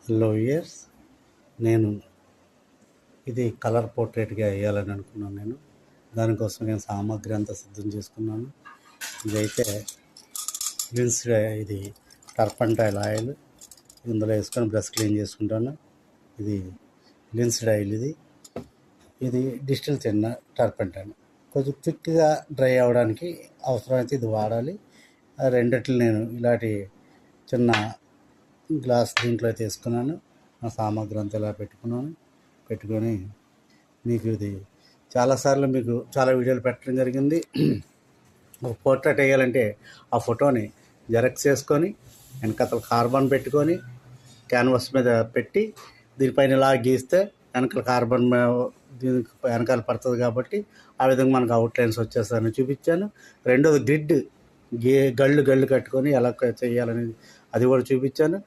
Hello years నేను ఇది colour పోర్ట్రేట్గా వేయాలని అనుకున్నాను. దానికోసం నేను సామాగ్రి అంతా సిద్ధం చేసుకున్నాను. ఇదైతే ఇది టర్పంటైల్ ఆయిల్ ఇందులో వేసుకొని బ్రష్ క్లీన్ చేసుకుంటాను. ఇది లిన్స్డ్ ఆయిల్, ఇది డిస్టిల్ చిన్న టర్పంటైల్. కొంచెం క్విక్గా డ్రై అవ్వడానికి అవసరమైతే ఇది వాడాలి. రెండిట్లు నేను ఇలాంటి చిన్న గ్లాస్ దీంట్లో తీసుకున్నాను. నా సామాగ్రి అంతా ఇలా పెట్టుకొని మీకు ఇది చాలాసార్లు మీకు చాలా వీడియోలు పెట్టడం జరిగింది. ఒక పోర్ట్రేట్ వేయాలంటే ఆ ఫోటోని జెరాక్స్ చేసుకొని వెనకాల కార్బన్ పెట్టుకొని క్యాన్వాస్ మీద పెట్టి దీనిపైన ఇలా గీస్తే వెనకాల కార్బన్ దీనికి వెనకాల పడుతుంది కాబట్టి ఆ విధంగా మనకు అవుట్లైన్స్ వచ్చేస్తాయని చూపించాను. రెండోది గ్రిడ్ గళ్ళు కట్టుకొని ఎలా చేయాలనేది అది కూడా చూపించాను.